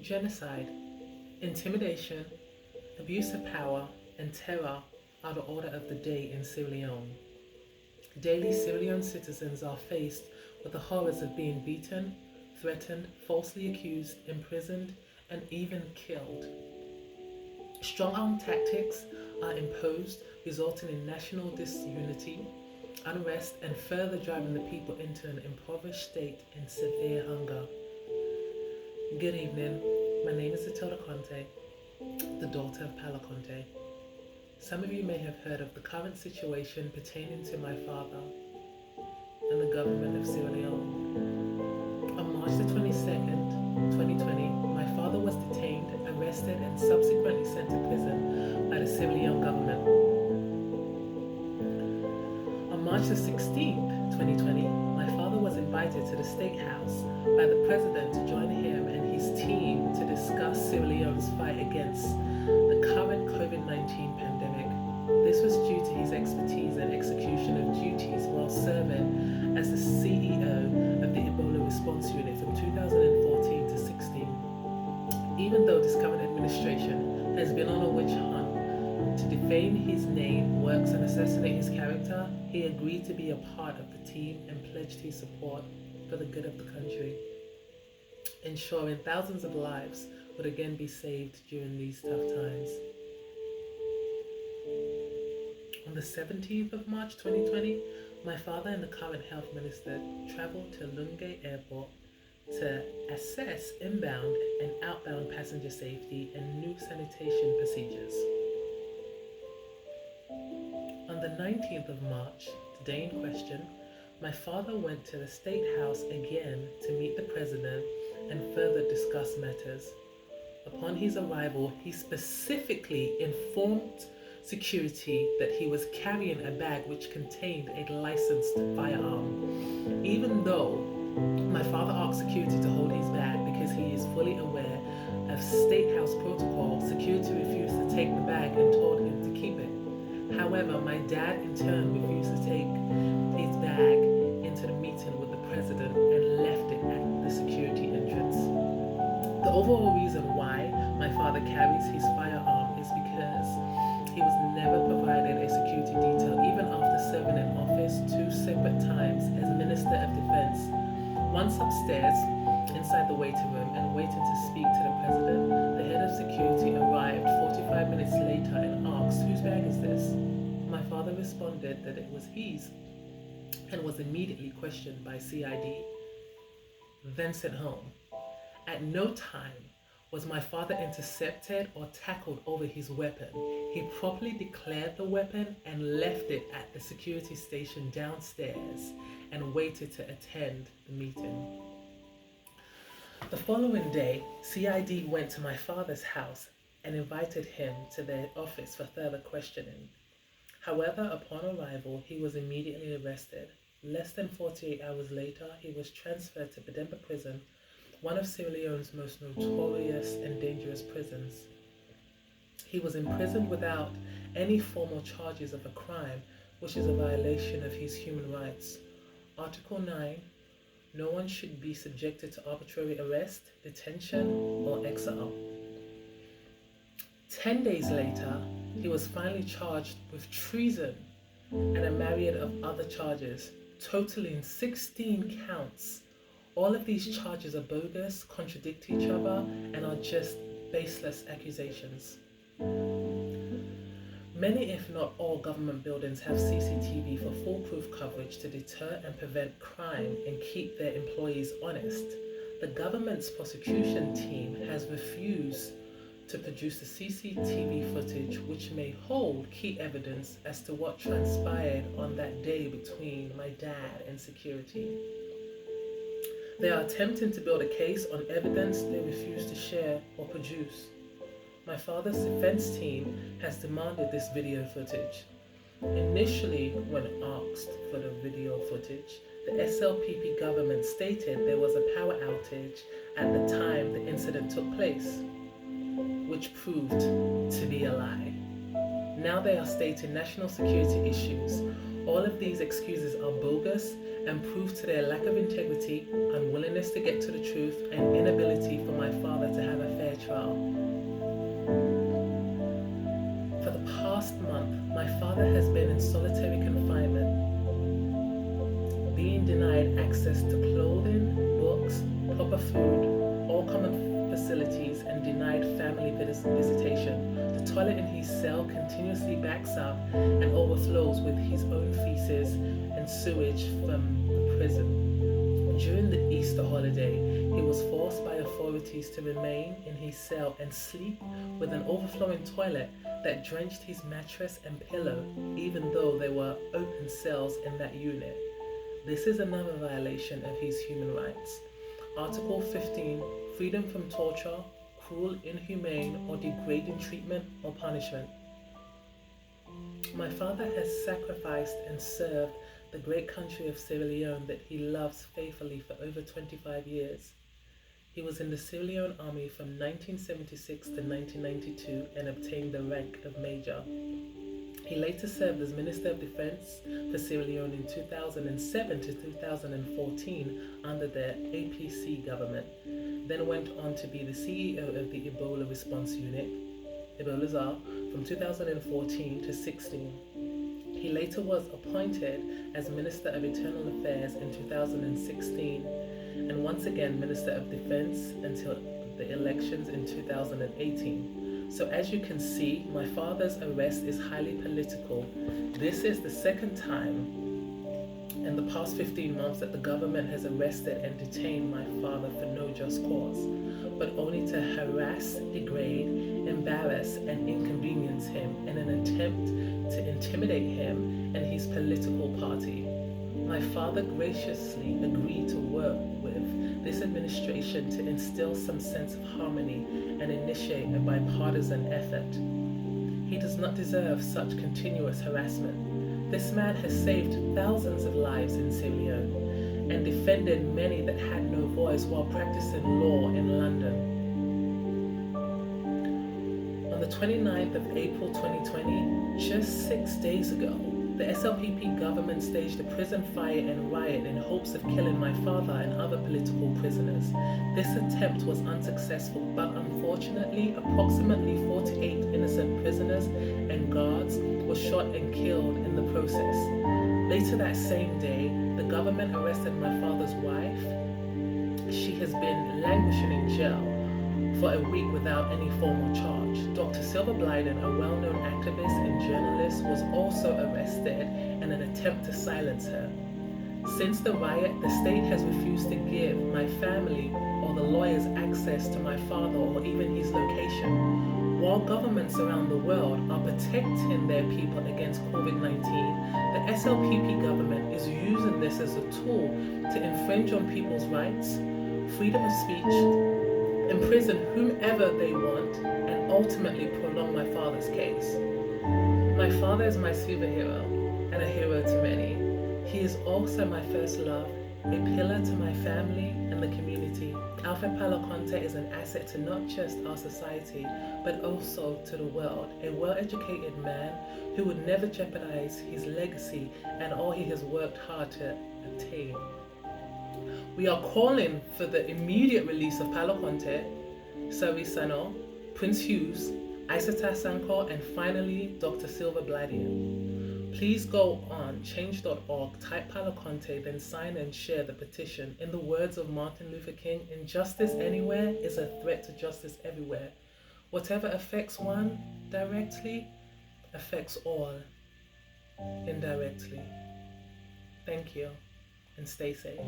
Genocide, intimidation, abuse of power, and terror are the order of the day in Sierra Leone. Daily Sierra Leone citizens are faced with the horrors of being beaten, threatened, falsely accused, imprisoned, and even killed. Strong arm tactics are imposed, resulting in national disunity, unrest, and further driving the people into an impoverished state and severe hunger. Good evening. My name is Atilda Conteh, the daughter of Palo Conteh. Some of you may have heard of the current situation pertaining to my father and the government of Sierra Leone. On March the 22nd, 2020, my father was detained, arrested, and subsequently sent to prison by the Sierra Leone government. On March the 16th, 2020, my father was invited to the State House by the President to join him and his team to discuss Sierra Leone's fight against the current COVID-19 pandemic. This was due to his expertise and execution of duties while serving as the CEO of the Ebola Response Unit from 2014 to 16. Even though this current administration has been on a witch hunt to defame his name, works, and assassinate his character, he agreed to be a part of the team and pledged his support for the good of the country, ensuring thousands of lives would again be saved during these tough times. On the 17th of March 2020, my father and the current health minister traveled to Lunge Airport to assess inbound and outbound passenger safety and new sanitation procedures. On the 19th of March, the day in question, my father went to the State House again to meet the President and further discuss matters. Upon his arrival, he specifically informed security that he was carrying a bag which contained a licensed firearm. Even though my father asked security to hold his bag because he is fully aware of State House protocol, security refused to take the bag and told him to keep it. However, my dad in turn refused to take his bag into the meeting with the President and left it at the security entrance. The overall reason why my father carries his firearm is because he was never provided a security detail even after serving in office 2 separate times as Minister of Defense. Once upstairs, inside the waiting room and waiting to speak to the President, the head of security arrived 45 minutes later and asked, "Whose bag is this?" My father responded that it was his and was immediately questioned by CID, then sent home. At no time was my father intercepted or tackled over his weapon. He properly declared the weapon and left it at the security station downstairs and waited to attend the meeting. The following day, CID went to my father's house and invited him to their office for further questioning. However, upon arrival, he was immediately arrested. Less than 48 hours later, he was transferred to Bedemba Prison, one of Sierra Leone's most notorious and dangerous prisons. He was imprisoned without any formal charges of a crime, which is a violation of his human rights. Article 9, no one should be subjected to arbitrary arrest, detention, or exile. 10 days later, he was finally charged with treason and a myriad of other charges, totaling 16 counts. All of these charges are bogus, contradict each other, and are just baseless accusations. Many, if not all, government buildings have CCTV for foolproof coverage to deter and prevent crime and keep their employees honest. The government's prosecution team has refused to produce the CCTV footage, which may hold key evidence as to what transpired on that day between my dad and security. They are attempting to build a case on evidence they refuse to share or produce. My father's defense team has demanded this video footage. Initially, when asked for the video footage, the SLPP government stated there was a power outage at the time the incident took place, which proved to be a lie. Now they are stating national security issues. All of these excuses are bogus and proved to their lack of integrity, unwillingness to get to the truth, and inability for my father to have a fair trial. For the past month, my father has been in solitary confinement, being denied access to clothing, books, proper food, all common facilities, and denied family visitation. The toilet in his cell continuously backs up and overflows with his own feces and sewage from the prison. During the Easter holiday, he was forced by authorities to remain in his cell and sleep with an overflowing toilet that drenched his mattress and pillow, even though there were open cells in that unit. This is another violation of his human rights. Article 15, freedom from torture, cruel, inhumane, or degrading treatment or punishment. My father has sacrificed and served the great country of Sierra Leone that he loves faithfully for over 25 years. He was in the Sierra Leone Army from 1976 to 1992 and obtained the rank of Major. He later served as Minister of Defense for Sierra Leone in 2007 to 2014 under the APC government, then went on to be the CEO of the Ebola Response Unit, Ebola ZAR, from 2014 to 16. He later was appointed as Minister of Internal Affairs in 2016 and once again Minister of Defense until the elections in 2018. So as you can see, my father's arrest is highly political. This is the second time in the past 15 months that the government has arrested and detained my father for no just cause, but only to harass, degrade, embarrass, and inconvenience him in an attempt to intimidate him and his political party. My father graciously agreed to work with this administration to instill some sense of harmony and initiate a bipartisan effort. He does not deserve such continuous harassment. This man has saved thousands of lives in Sierra Leone and defended many that had no voice while practicing law in London. On the 29th of April 2020, just 6 days ago, the SLPP government staged a prison fire and riot in hopes of killing my father and other political prisoners. This attempt was unsuccessful, but unfortunately, approximately 48 innocent prisoners and guards were shot and killed in the process. Later that same day, the government arrested my father's wife. She has been languishing in jail for a week without any formal charge. Dr. Silver Blyden, a well-known activist and journalist, was also arrested in an attempt to silence her. Since the riot, the state has refused to give my family or the lawyers access to my father or even his location. While governments around the world are protecting their people against COVID-19, the SLPP government is using this as a tool to infringe on people's rights, freedom of speech, imprison whomever they want, and ultimately prolong my father's case. My father is my superhero and a hero to many. He is also my first love, a pillar to my family and the community. Alfred Palo Conteh is an asset to not just our society, but also to the world. A well-educated man who would never jeopardize his legacy and all he has worked hard to attain. We are calling for the immediate release of Palo Conteh, Savi Sano, Prince Hughes, Isata Sankor, and finally Dr. Silver Blyden. Please go on change.org, type Palo Conteh, then sign and share the petition. In the words of Martin Luther King, injustice anywhere is a threat to justice everywhere. Whatever affects one directly affects all indirectly. Thank you, and stay safe.